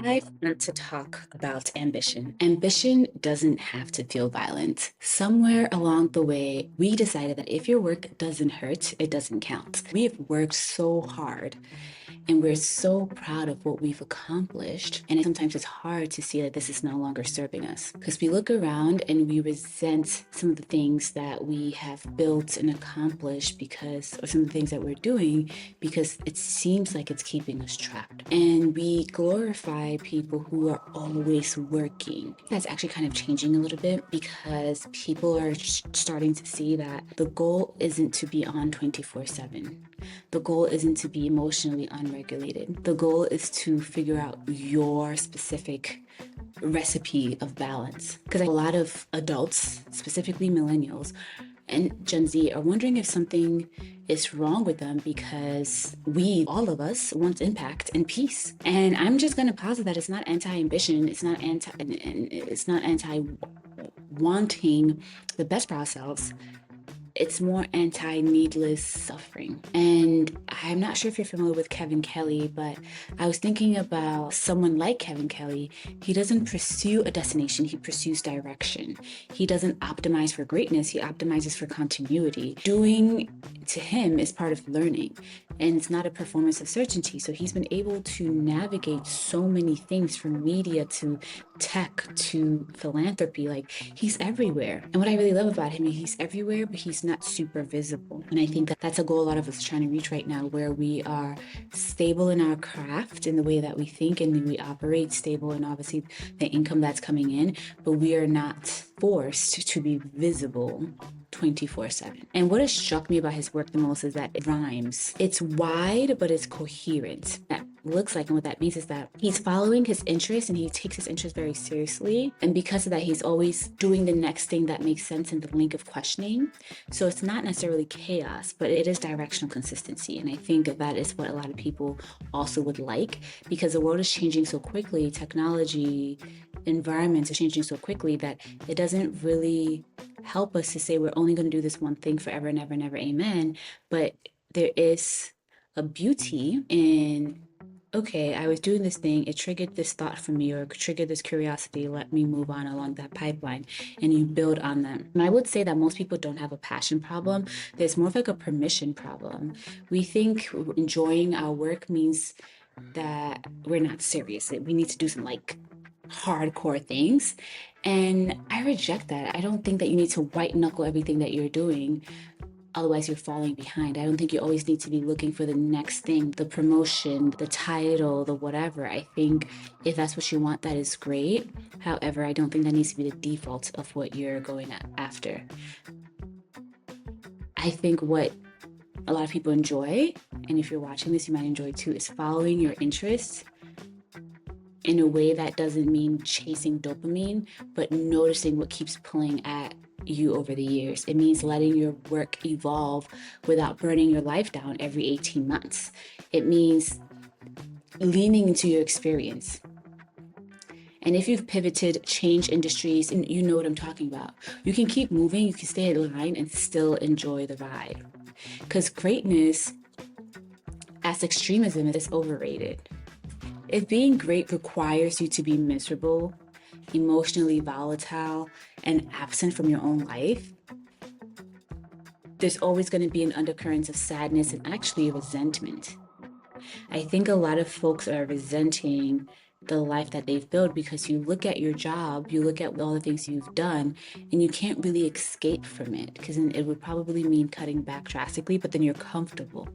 I want to talk about ambition. Ambition doesn't have to feel violent. Somewhere along the way, we decided that if your work doesn't hurt, it doesn't count. We have worked so hard and we're so proud of what we've accomplished. And sometimes it's hard to see that this is no longer serving us because we look around and we resent some of the things that we have built and accomplished or some of the things that we're doing because it seems like it's keeping us trapped. And we glorify people who are always working. That's actually kind of changing a little bit because people are starting to see that the goal isn't to be on 24/7. The goal isn't to be emotionally unregulated. The goal is to figure out your specific recipe of balance. Because a lot of adults, specifically millennials and Gen Z, are wondering if something is wrong with them because all of us, want impact and peace. And I'm just going to posit that it's not anti-ambition. It's not anti-wanting the best for ourselves. It's more anti-needless suffering. And I'm not sure if you're familiar with Kevin Kelly, but I was thinking about someone like Kevin Kelly. He doesn't pursue a destination, he pursues direction. He doesn't optimize for greatness, he optimizes for continuity. Doing to him is part of learning, and it's not a performance of certainty. So he's been able to navigate so many things, from media to tech to philanthropy. Like, he's everywhere. And what I really love about him is he's everywhere, but he's not super visible. And I think that that's a goal a lot of us are trying to reach right now, where we are stable in our craft, in the way that we think and we operate, stable in obviously the income that's coming in, but we are not forced to be visible 24/7. And what has struck me about his work the most is that it rhymes. It's wide, but it's coherent. That looks like, and what that means is that he's following his interests and he takes his interests very seriously. And because of that, he's always doing the next thing that makes sense in the link of questioning. So it's not necessarily chaos, but it is directional consistency. And I think that is what a lot of people also would like, because the world is changing so quickly. Technology, environments are changing so quickly that it doesn't really help us to say we're only going to do this one thing forever and ever and ever, amen. But there is a beauty in, okay, I was doing this thing, it triggered this thought from me or triggered this curiosity, let me move on along that pipeline, and you build on them. And I would say that most people don't have a passion problem. There's more of like a permission problem. We think enjoying our work means that we're not serious. We need to do some like hardcore things. And I reject that. I don't think that you need to white knuckle everything that you're doing. Otherwise, you're falling behind. I don't think you always need to be looking for the next thing, the promotion, the title, the whatever. I think if that's what you want, that is great. However, I don't think that needs to be the default of what you're going after. I think what a lot of people enjoy, and if you're watching this, you might enjoy too, is following your interests in a way that doesn't mean chasing dopamine, but noticing what keeps pulling at you over the years. It means letting your work evolve without burning your life down every 18 months. It means leaning into your experience. And if you've pivoted, changed industries, and you know what I'm talking about, you can keep moving, you can stay in line and still enjoy the ride. Because greatness, as extremism, is overrated. If being great requires you to be miserable, emotionally volatile, and absent from your own life, there's always going to be an undercurrent of sadness and actually resentment. I think a lot of folks are resenting the life that they've built because you look at your job, you look at all the things you've done, and you can't really escape from it, because it would probably mean cutting back drastically, but then you're comfortable.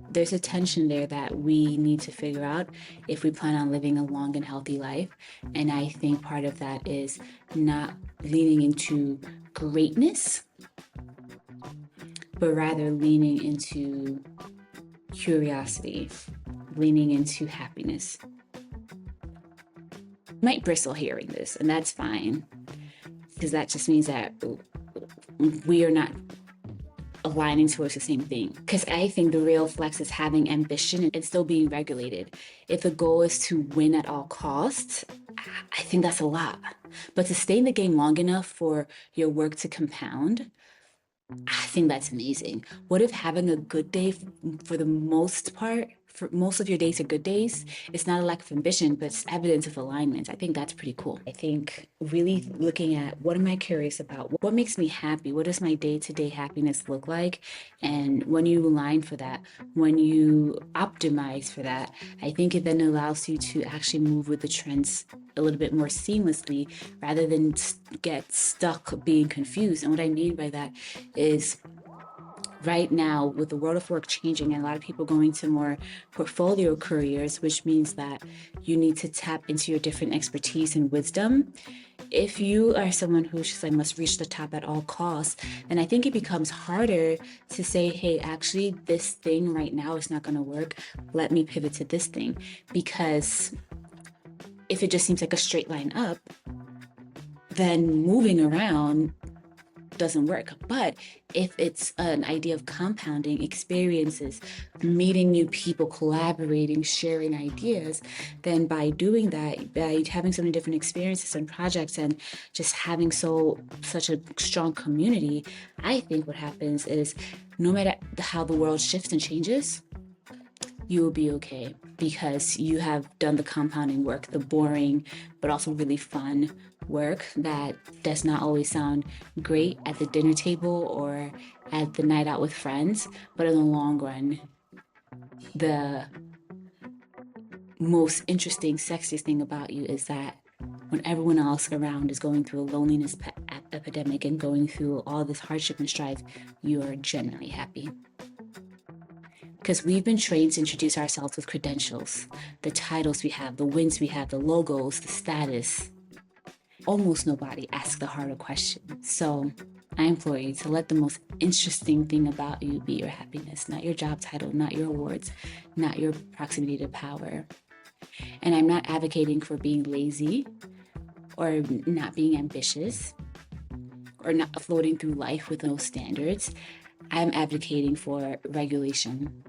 There's a tension there that we need to figure out if we plan on living a long and healthy life. And I think part of that is not leaning into greatness, but rather leaning into curiosity, leaning into happiness. You might bristle hearing this, and that's fine, because that just means that we are not aligning towards the same thing. Because I think the real flex is having ambition and still being regulated. If the goal is to win at all costs, I think that's a lot. But to stay in the game long enough for your work to compound, I think that's amazing. What if having a good day, for the most part, for most of your days are good days. It's not a lack of ambition, but it's evidence of alignment. I think that's pretty cool. I think really looking at what am I curious about? What makes me happy? What does my day-to-day happiness look like? And when you align for that, when you optimize for that, I think it then allows you to actually move with the trends a little bit more seamlessly rather than get stuck being confused. And what I mean by that is right now, with the world of work changing and a lot of people going to more portfolio careers, which means that you need to tap into your different expertise and wisdom. If you are someone who's just like must reach the top at all costs, then I think it becomes harder to say, hey, actually, this thing right now is not going to work. Let me pivot to this thing. Because if it just seems like a straight line up, then moving around doesn't work. But if it's an idea of compounding experiences, meeting new people, collaborating, sharing ideas, then by doing that, by having so many different experiences and projects and just having such a strong community, I think what happens is no matter how the world shifts and changes, you will be okay because you have done the compounding work, the boring but also really fun work that does not always sound great at the dinner table or at the night out with friends, but in the long run, the most interesting, sexiest thing about you is that when everyone else around is going through a loneliness epidemic and going through all this hardship and strife, you are genuinely happy. Because we've been trained to introduce ourselves with credentials, the titles we have, the wins we have, the logos, the status. Almost nobody asks the harder question. So I implore you to let the most interesting thing about you be your happiness, not your job title, not your awards, not your proximity to power. And I'm not advocating for being lazy or not being ambitious or not floating through life with no standards. I'm advocating for regulation.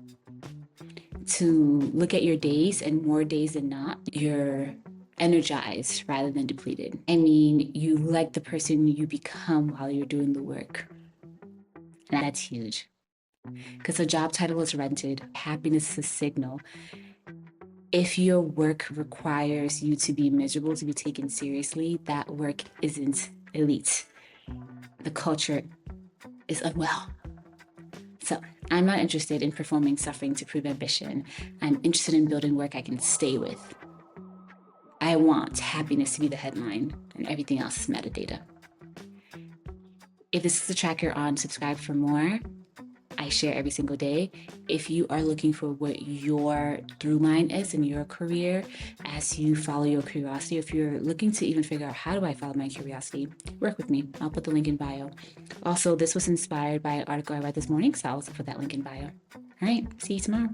To look at your days, and more days than not, you're energized rather than depleted. I mean, you like the person you become while you're doing the work. And that's huge. Because a job title is rented, happiness is a signal. If your work requires you to be miserable, to be taken seriously, that work isn't elite. The culture is unwell. So I'm not interested in performing suffering to prove ambition. I'm interested in building work I can stay with. I want happiness to be the headline and everything else is metadata. If this is the track you're on, subscribe for more. I share every single day. If you are looking for what your through line is in your career as you follow your curiosity, if you're looking to even figure out how do I follow my curiosity, work with me. I'll put the link in bio. Also, this was inspired by an article I read this morning, so I'll also put that link in bio. All right, see you tomorrow.